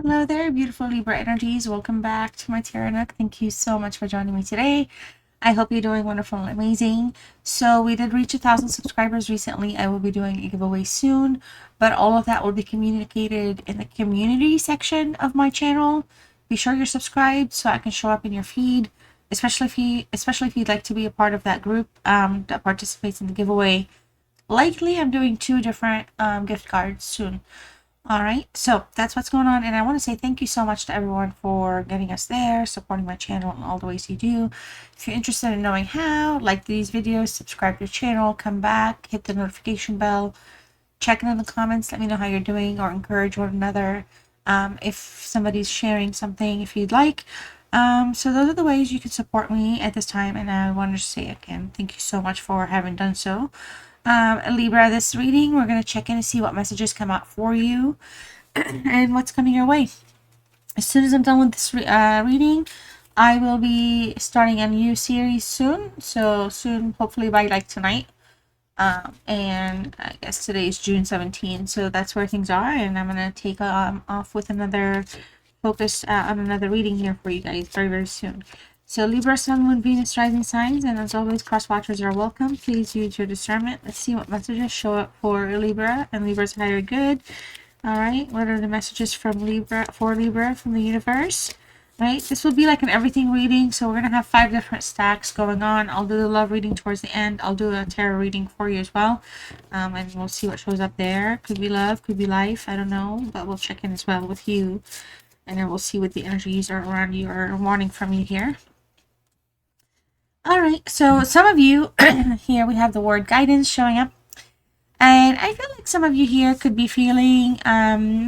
Hello there, beautiful Libra energies. Welcome back to my Tarot Nook. Thank you so much for joining me today. I hope you're doing wonderful and amazing. So we did reach 1,000 subscribers recently. I will be doing a giveaway soon, but all of that will be communicated in the community section of my channel. Be sure you're subscribed so I can show up in your feed, especially if you'd like to be a part of that group that participates in the giveaway. Likely, I'm doing 2 different gift cards soon. All right, so that's what's going on, and I want to say thank you so much to everyone for getting us there, supporting my channel in all the ways you do. If you're interested in knowing how, like these videos, subscribe to the channel, come back, hit the notification bell, check in the comments, let me know how you're doing, or encourage one another if somebody's sharing something, if you'd like. So those are the ways you can support me at this time, and I want to say again, thank you so much for having done so. Libra, this reading, we're going to check in to see what messages come out for you and what's coming your way. As soon as I'm done with this reading, I will be starting a new series soon. So soon, hopefully by like tonight. And I guess today is June 17th, so that's where things are. And I'm going to take off with another focus on another reading here for you guys very, very soon. So Libra, Sun, Moon, Venus, Rising signs, and as always, cross watchers are welcome. Please use your discernment. Let's see what messages show up for Libra and Libra's higher good. All right, what are the messages from Libra for Libra from the universe? Right, this will be like an everything reading, so we're gonna have 5 different stacks going on. I'll do the love reading towards the end. I'll do a tarot reading for you as well, and we'll see what shows up there. Could be love, could be life, I don't know, but we'll check in as well with you, and then we'll see what the energies are around you or wanting from you here. All right, so some of you here we have the word guidance showing up, and I feel like some of you here could be feeling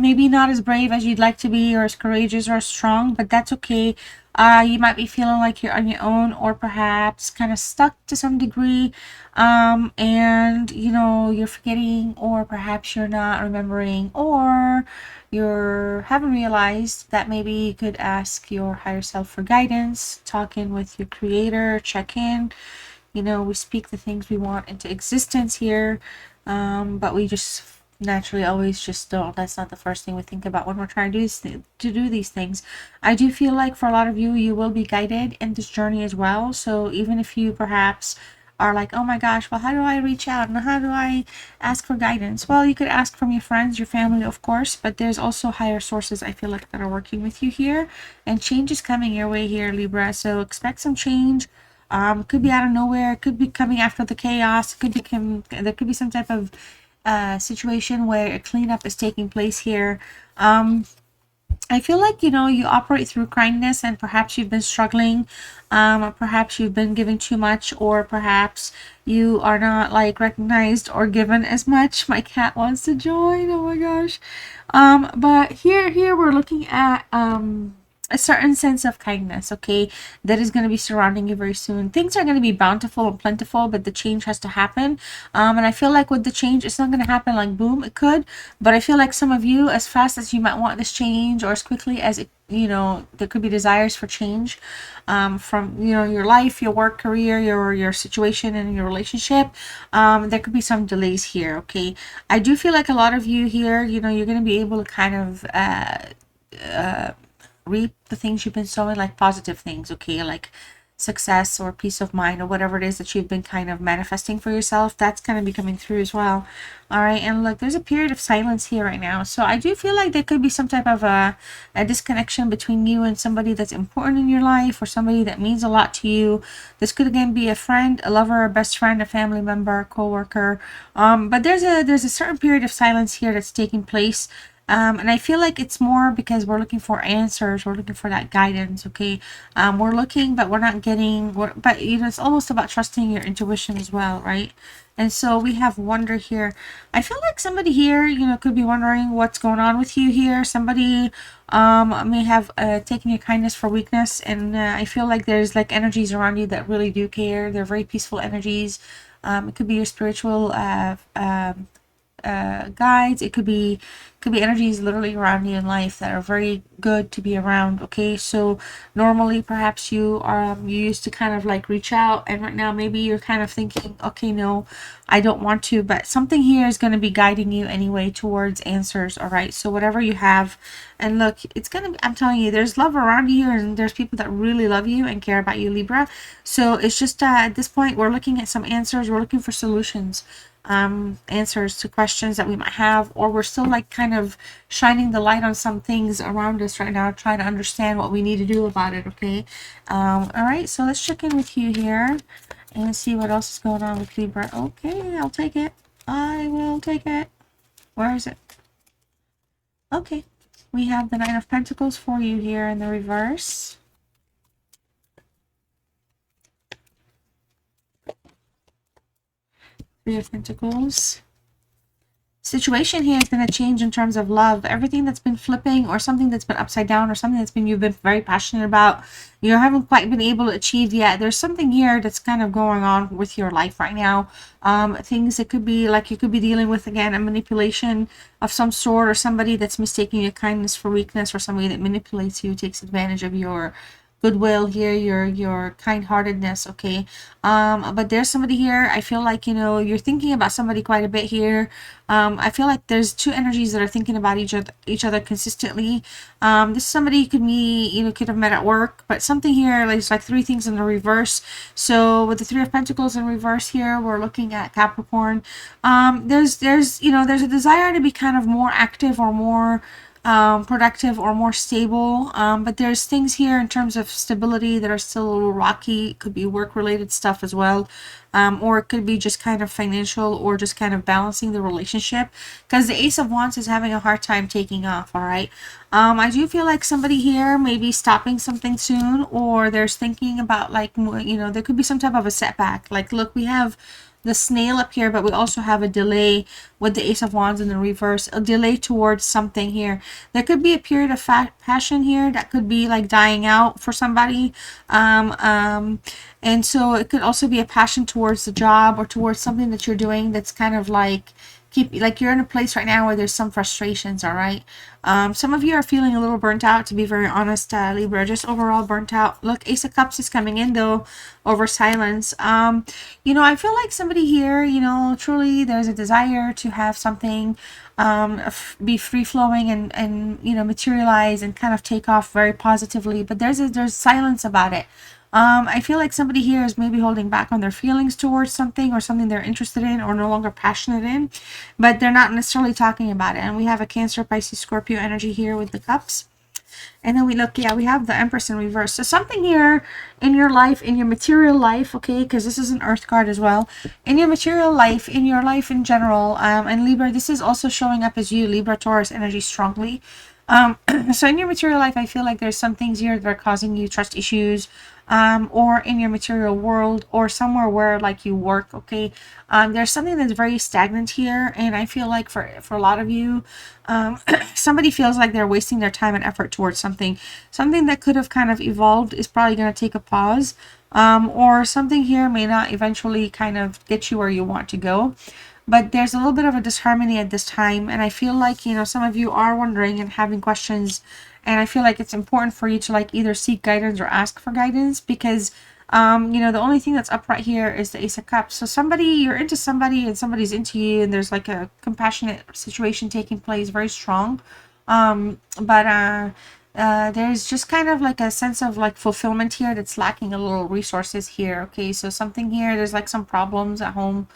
maybe not as brave as you'd like to be, or as courageous or as strong, but that's okay. You might be feeling like you're on your own, or perhaps kind of stuck to some degree, and you know you're forgetting, or perhaps you're not remembering, or you haven't realized that maybe you could ask your higher self for guidance, talk in with your creator, check in. You know, we speak the things we want into existence here, but we just naturally always just don't. That's not the first thing we think about when we're trying to do these things. I do feel like for a lot of you, you will be guided in this journey as well. So even if you perhaps are like, oh my gosh, well, how do I reach out and how do I ask for guidance? Well, you could ask from your friends, your family, of course, but there's also higher sources I feel like that are working with you here, and change is coming your way here, Libra. So expect some change. Could be out of nowhere, could be coming after the chaos, there could be some type of situation where a cleanup is taking place here. I feel like, you know, you operate through kindness, and perhaps you've been struggling, or perhaps you've been giving too much, or perhaps you are not like recognized or given as much. My cat wants to join, oh my gosh. But here we're looking at a certain sense of kindness, okay, that is going to be surrounding you very soon. Things are going to be bountiful and plentiful, but the change has to happen. And I feel like with the change, it's not going to happen like boom. It could, but I feel like some of you, as fast as you might want this change, or as quickly as it, you know, there could be desires for change, from, you know, your life, your work, career, your situation, and your relationship. There could be some delays here, okay. I do feel like a lot of you here, you know, you're going to be able to kind of reap the things you've been sowing, like positive things, okay, like success or peace of mind or whatever it is that you've been kind of manifesting for yourself. That's going to be coming through as well. All right, and look, there's a period of silence here right now, so I do feel like there could be some type of a disconnection between you and somebody that's important in your life, or somebody that means a lot to you. This could again be a friend, a lover, a best friend, a family member, a co-worker, but there's a certain period of silence here that's taking place. And I feel like it's more because we're looking for answers. We're looking for that guidance, okay? We're looking, but we're not getting, but, you know, it's almost about trusting your intuition as well, right? And so we have wonder here. I feel like somebody here, you know, could be wondering what's going on with you here. Somebody may have taken your kindness for weakness. And I feel like there's like energies around you that really do care. They're very peaceful energies. It could be your spiritual guides. It could be energies literally around you in life that are very good to be around. Okay, so normally perhaps you used to kind of like reach out, and right now maybe you're kind of thinking, okay, no, I don't want to, but something here is going to be guiding you anyway towards answers. All right, so whatever you have, and look, it's gonna be, I'm telling you, there's love around you, and there's people that really love you and care about you, Libra. So it's just at this point we're looking at some answers, we're looking for solutions, answers to questions that we might have, or we're still like kind of shining the light on some things around us right now, trying to understand what we need to do about it. Okay, all right, so let's check in with you here and see what else is going on with Libra. Okay, I'll take it. I will take it. Where is it? Okay, we have the Nine of Pentacles for you here in the reverse. Three of Pentacles. Situation here is going to change in terms of love. Everything that's been flipping, or something that's been upside down, or something that's been you've been very passionate about, you haven't quite been able to achieve yet. There's something here that's kind of going on with your life right now. Things that could be like you could be dealing with, again, a manipulation of some sort, or somebody that's mistaking your kindness for weakness, or somebody that manipulates you, takes advantage of your goodwill here, your kind-heartedness. Okay, but there's somebody here, I feel like, you know, you're thinking about somebody quite a bit here. I feel like there's two energies that are thinking about each other consistently. This somebody could be, you know, could have met at work, but something here, like, it's like three things in the reverse. So with the Three of Pentacles in reverse here, we're looking at Capricorn. There's you know, there's a desire to be kind of more active, or more productive, or more stable, but there's things here in terms of stability that are still a little rocky. It could be work related stuff as well, or it could be just kind of financial, or just kind of balancing the relationship, because the Ace of Wands is having a hard time taking off. All right, I do feel like somebody here may be stopping something soon, or there's thinking about, like, you know, there could be some type of a setback. Like, look, we have the snail up here, but we also have a delay with the Ace of Wands in the reverse, a delay towards something here. There could be a period of passion here that could be like dying out for somebody, and so it could also be a passion towards the job, or towards something that you're doing that's kind of like like you're in a place right now where there's some frustrations. All right, some of you are feeling a little burnt out, to be very honest, Libra, just overall burnt out. Look, Ace of Cups is coming in though, over silence. You know, I feel like somebody here, you know, truly there's a desire to have something be free-flowing, and you know, materialize and kind of take off very positively, but there's silence about it. I feel like somebody here is maybe holding back on their feelings towards something, or something they're interested in, or no longer passionate in, but they're not necessarily talking about it. And we have a Cancer, Pisces, Scorpio energy here with the cups. And then we look, yeah, we have the Empress in reverse. So something here in your life, in your material life, okay, because this is an Earth card as well, in your material life, in your life in general, and Libra, this is also showing up as you, Libra, Taurus energy strongly. So in your material life, I feel like there's some things here that are causing you trust issues, or in your material world, or somewhere where like you work. Okay, there's something that's very stagnant here, and I feel like for a lot of you, somebody feels like they're wasting their time and effort towards something that could have kind of evolved, is probably going to take a pause, or something here may not eventually kind of get you where you want to go. But there's a little bit of a disharmony at this time, and I feel like, you know, some of you are wondering and having questions, and I feel like it's important for you to like either seek guidance or ask for guidance, because you know, the only thing that's up right here is the Ace of Cups. So somebody, you're into somebody, and somebody's into you, and there's like a compassionate situation taking place, very strong, but there's just kind of like a sense of like fulfillment here that's lacking a little resources here. Okay, so something here, there's like some problems at home,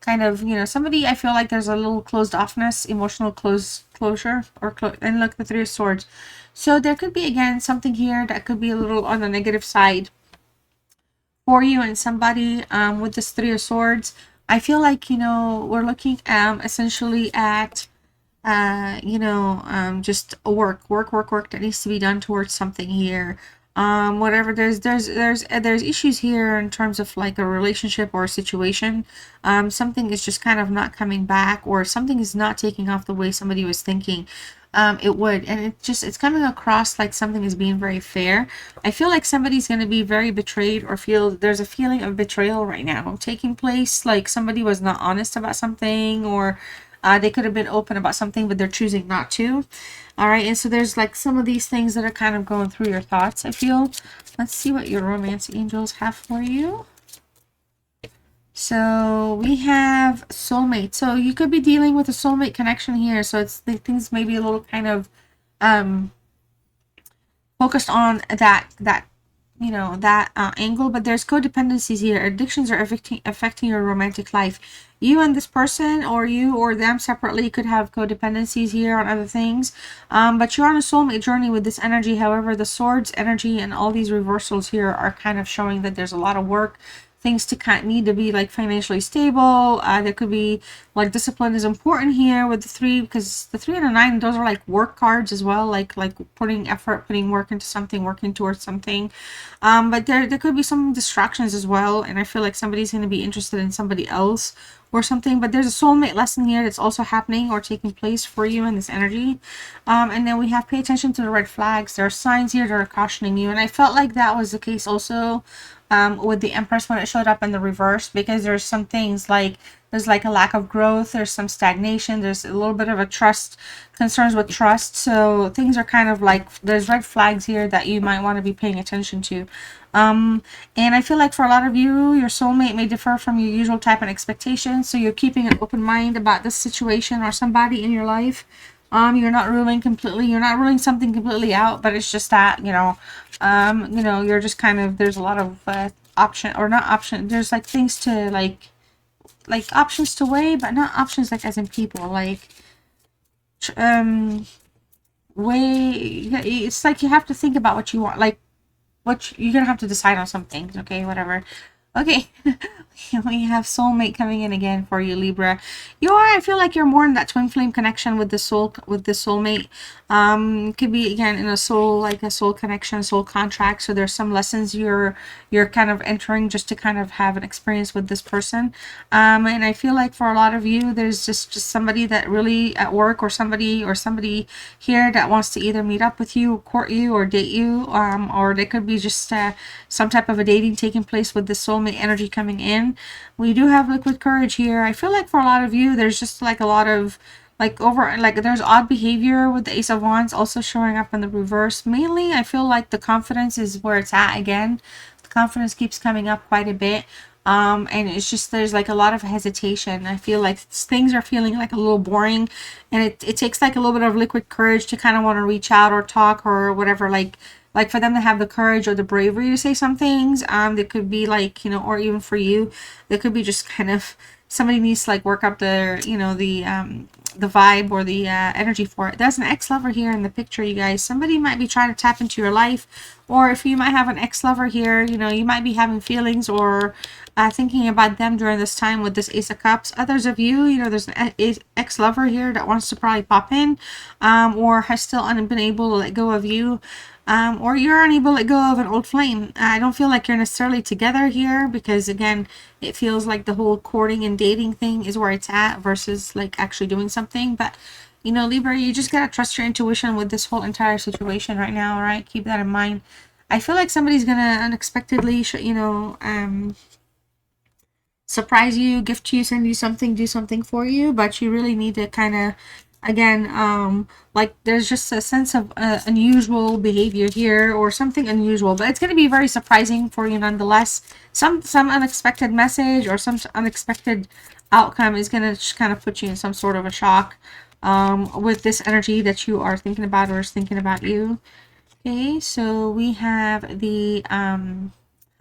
kind of, you know, somebody, I feel like there's a little closed offness, emotional closure, or and look, the Three of Swords. So there could be, again, something here that could be a little on the negative side for you and somebody, with this Three of Swords. I feel like, you know, we're looking essentially at you know, just a work that needs to be done towards something here. Whatever, there's issues here in terms of like a relationship or a situation. Something is just kind of not coming back, or something is not taking off the way somebody was thinking it would, and it's coming across like something is being very fair. I feel like somebody's going to be very betrayed, or feel there's a feeling of betrayal right now taking place, like somebody was not honest about something, or They could have been open about something, but they're choosing not to. All right, and so there's like some of these things that are kind of going through your thoughts, I feel. Let's see what your romance angels have for you. So we have soulmate. So you could be dealing with a soulmate connection here. So it's the things maybe a little kind of focused on that angle, but there's codependencies here. Addictions are affecting your romantic life. You and this person, or you or them separately, could have codependencies here on other things, but you're on a soulmate journey with this energy. However, the swords energy and all these reversals here are kind of showing that there's a lot of work, things to kind of need to be like financially stable. There could be like discipline is important here with the 3, because the 3 and the 9, those are like work cards as well, like putting effort, putting work into something, working towards something. But there could be some distractions as well, and I feel like somebody's going to be interested in somebody else or something. But there's a soulmate lesson here that's also happening or taking place for you in this energy. And then we have pay attention to the red flags. There are signs here that are cautioning you, and I felt like that was the case also with the Empress when it showed up in the reverse, because there's some things like there's like a lack of growth, there's some stagnation, there's a little bit of a concerns with trust. So things are kind of like there's red flags here that you might want to be paying attention to. And I feel like for a lot of you, your soulmate may differ from your usual type and expectations. So you're keeping an open mind about this situation or somebody in your life. You're not ruling something completely out, but it's just that, you're just kind of, there's a lot of there's like things to like options to weigh, but not options like as in people, like it's like you have to think about what you want, like you're gonna have to decide on some things. Okay, whatever. Okay. We have soulmate coming in again for you, Libra. I feel like you're more in that twin flame connection with the soulmate. Could be again in a soul connection, soul contract. So there's some lessons you're kind of entering just to kind of have an experience with this person. And I feel like for a lot of you, there's just somebody that really at work, or somebody here that wants to either meet up with you, court you, or date you, or there could be just some type of a dating taking place with the soulmate energy coming in. We do have liquid courage here. I feel like for a lot of you, there's just like a lot of there's odd behavior with the Ace of Wands also showing up in the reverse. Mainly, I feel like the confidence is where it's at again. The confidence keeps coming up quite a bit. And it's just there's like a lot of hesitation. I feel like things are feeling like a little boring, and it takes like a little bit of liquid courage to kind of want to reach out or talk or whatever, like for them to have the courage or the bravery to say some things. That could be like, or even for you, there could be just kind of somebody needs to like work up their, the vibe or the energy for it. There's an ex-lover here in the picture, you guys. Somebody might be trying to tap into your life, or if you might have an ex-lover here, you might be having feelings or thinking about them during this time with this Ace of Cups. Others of you, there's an ex-lover here that wants to probably pop in, or has still been able to let go of you. Or you're unable to let go of an old flame. I don't feel like you're necessarily together here, because again, it feels like the whole courting and dating thing is where it's at versus like actually doing something. But Libra, you just gotta trust your intuition with this whole entire situation right now. All right, keep that in mind. I feel like somebody's gonna unexpectedly surprise you, gift you, send you something, do something for you, but you really need to kind of, again, like there's just a sense of unusual behavior here, or something unusual, but it's going to be very surprising for you nonetheless. Some unexpected message or some unexpected outcome is going to just kind of put you in some sort of a shock with this energy that you are thinking about or is thinking about you. Okay, so we have the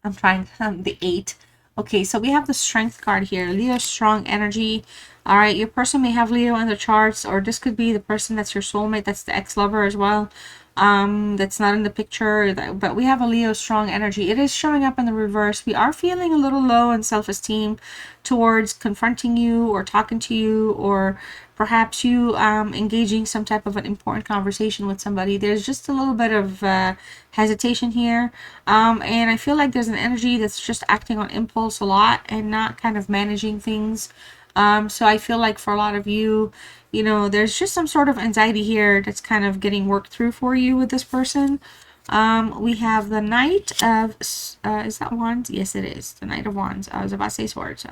the 8. Okay, so we have the Strength card here. Leo, strong energy. All right, your person may have Leo in the charts, or this could be the person that's your soulmate, that's the ex-lover as well. That's not in the picture, but we have a Leo strong energy. It is showing up in the reverse. We are feeling a little low in self-esteem towards confronting you or talking to you, or perhaps you engaging some type of an important conversation with somebody. There's just a little bit of hesitation here, and I feel like there's an energy that's just acting on impulse a lot and not kind of managing things. So I feel like for a lot of you, there's just some sort of anxiety here that's kind of getting worked through for you with this person. We have the Knight of, is that Wands? Yes, it is. The Knight of Wands. I was about to say Swords.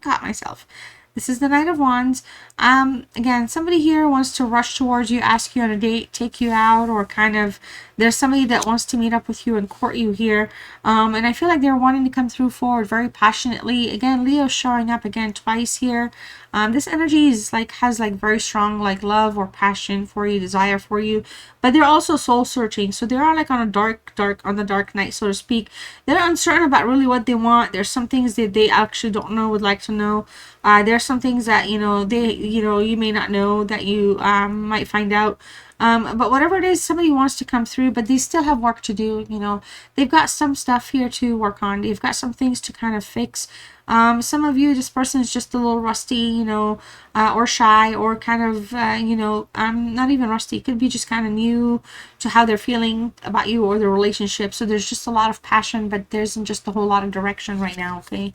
Got myself. This is the Knight of Wands. Again, somebody here wants to rush towards you, ask you on a date, take you out, or kind of, there's somebody that wants to meet up with you and court you here. And I feel like they're wanting to come through forward very passionately. Again, Leo's showing up again twice here. This energy is like, has like very strong like love or passion for you, desire for you, but they're also soul searching. So they are like on a on the dark night, so to speak. They're uncertain about really what they want. There's some things that they actually don't know, would like to know. There's some things that, you know, you may not know that you might find out. But whatever it is, somebody wants to come through, but they still have work to do. You know, they've got some stuff here to work on. They've got some things to kind of fix. Some of you, this person is just a little rusty, you know, or shy, or kind of, you know, not even rusty. It could be just kind of new to how they're feeling about you or the relationship. So there's just a lot of passion, but there isn't just a whole lot of direction right now, okay?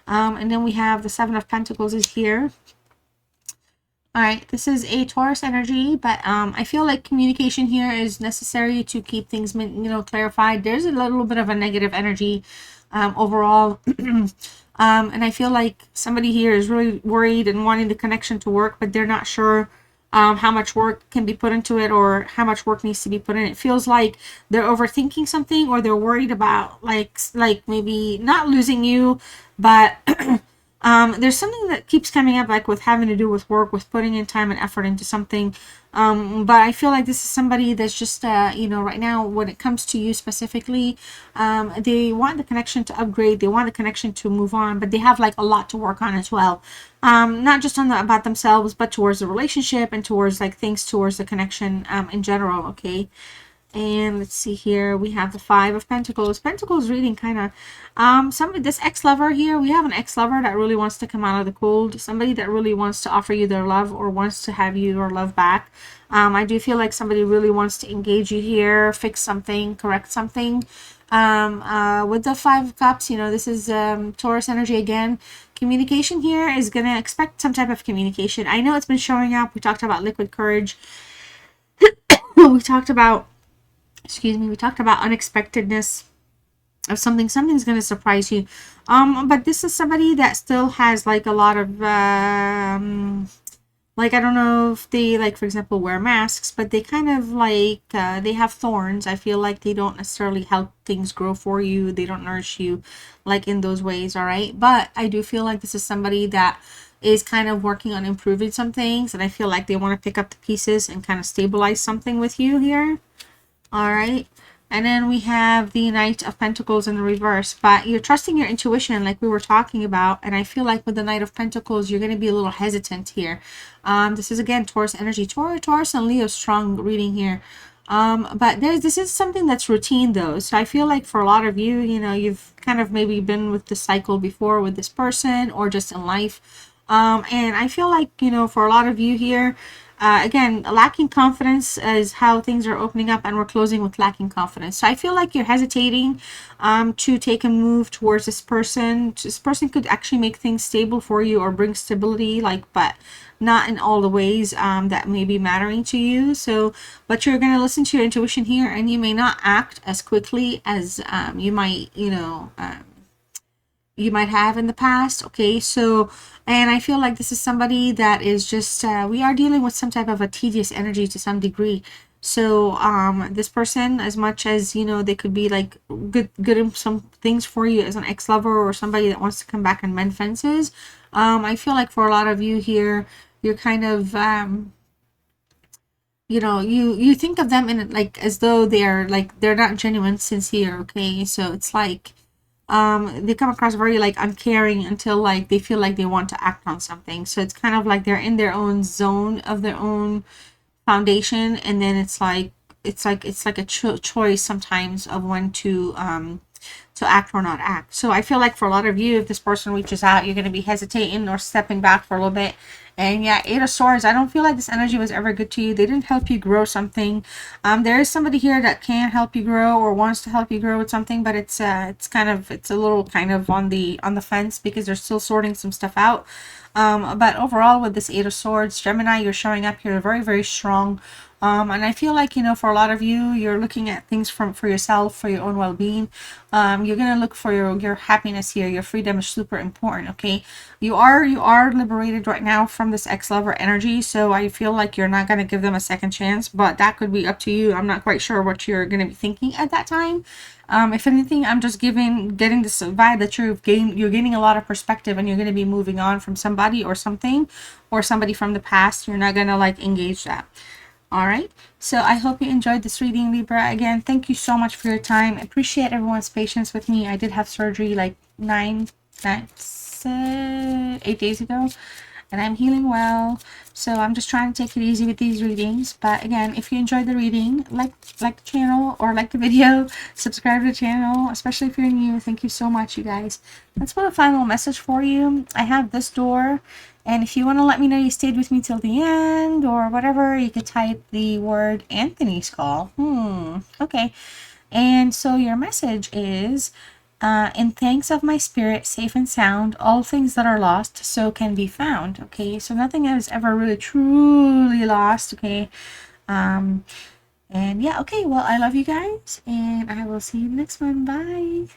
And then we have the Seven of Pentacles is here. All right, this is a Taurus energy, but I feel like communication here is necessary to keep things, you know, clarified. There's a little bit of a negative energy overall. And I feel like somebody here is really worried and wanting the connection to work, but they're not sure how much work can be put into it, or how much work needs to be put in. It feels like they're overthinking something, or they're worried about like maybe not losing you, but there's something that keeps coming up, like with having to do with work, with putting in time and effort into something. But I feel like this is somebody that's just, you know, right now, when it comes to you specifically, they want the connection to upgrade. They want the connection to move on, but they have like a lot to work on as well. Not just on about themselves, but towards the relationship and towards like things towards the connection in general, okay? And let's see here, we have the Five of Pentacles. Pentacles reading kind of, this ex-lover here, we have an ex-lover that really wants to come out of the cold. Somebody that really wants to offer you their love, or wants to have your love back. I do feel like somebody really wants to engage you here, fix something, correct something. With the Five of Cups, you know, this is Taurus energy again. Communication here is going to expect some type of communication. I know it's been showing up. We talked about liquid courage. We talked about, excuse me, we talked about unexpectedness of something. Something's going to surprise you. But this is somebody that still has like a lot of, like, I don't know if they, like, for example, wear masks, but they kind of like, they have thorns. I feel like they don't necessarily help things grow for you. They don't nourish you like in those ways. All right. But I do feel like this is somebody that is kind of working on improving some things. And I feel like they want to pick up the pieces and kind of stabilize something with you here. All right. And then we have the Knight of Pentacles in the reverse, but you're trusting your intuition like we were talking about. And I feel like with the Knight of Pentacles, you're going to be a little hesitant here. This is again, Taurus energy, Taurus and Leo strong reading here. But this is something that's routine though. So I feel like for a lot of you, you know, you've kind of maybe been with the cycle before with this person, or just in life. And I feel like, you know, for a lot of you here, again, lacking confidence is how things are opening up, and we're closing with lacking confidence. So I feel like you're hesitating to take a move towards this person. This person could actually make things stable for you, or bring stability, like, but not in all the ways that may be mattering to you. So, but you're going to listen to your intuition here, and you may not act as quickly as you might, you know, you might have in the past. Okay, so, and I feel like this is somebody that is just we are dealing with some type of a tedious energy to some degree. So this person, as much as, you know, they could be like good in some things for you as an ex-lover, or somebody that wants to come back and mend fences, I feel like for a lot of you here, you're kind of you know, you think of them in like as though they're not genuine, sincere. Okay, so it's like they come across very like uncaring until like they feel like they want to act on something. So it's kind of like they're in their own zone of their own foundation, and then it's like a choice sometimes of when to act or not act. So I feel like for a lot of you, if this person reaches out, you're going to be hesitating or stepping back for a little bit. And yeah, Eight of Swords, I don't feel like this energy was ever good to you. They didn't help you grow something. There is somebody here that can help you grow, or wants to help you grow with something, but it's a little kind of on the fence, because they're still sorting some stuff out. But overall, with this Eight of Swords, Gemini, you're showing up here very, very strong. And I feel like, for a lot of you, you're looking at things for yourself, for your own well-being. You're gonna look for your happiness here. Your freedom is super important. Okay, you are liberated right now from this ex-lover energy, so I feel like you're not gonna give them a second chance, but that could be up to you. I'm not quite sure what you're gonna be thinking at that time. If anything, I'm just getting this vibe that you're gaining a lot of perspective, and you're going to be moving on from somebody or something, or somebody from the past. You're not going to like engage that. All right. So I hope you enjoyed this reading, Libra. Again, thank you so much for your time. I appreciate everyone's patience with me. I did have surgery like 8 days ago, and I'm healing well. So I'm just trying to take it easy with these readings. But again, if you enjoyed the reading, like the channel or like the video, subscribe to the channel, especially if you're new. Thank you so much, you guys. That's one final message for you. I have this door, and if you want to let me know you stayed with me till the end or whatever, you could type the word Anthony's call. Okay. And so your message is, in thanks of my spirit, safe and sound, all things that are lost so can be found. Okay, so nothing is ever really truly lost. Okay, and yeah, okay, well, I love you guys, and I will see you next one. Bye.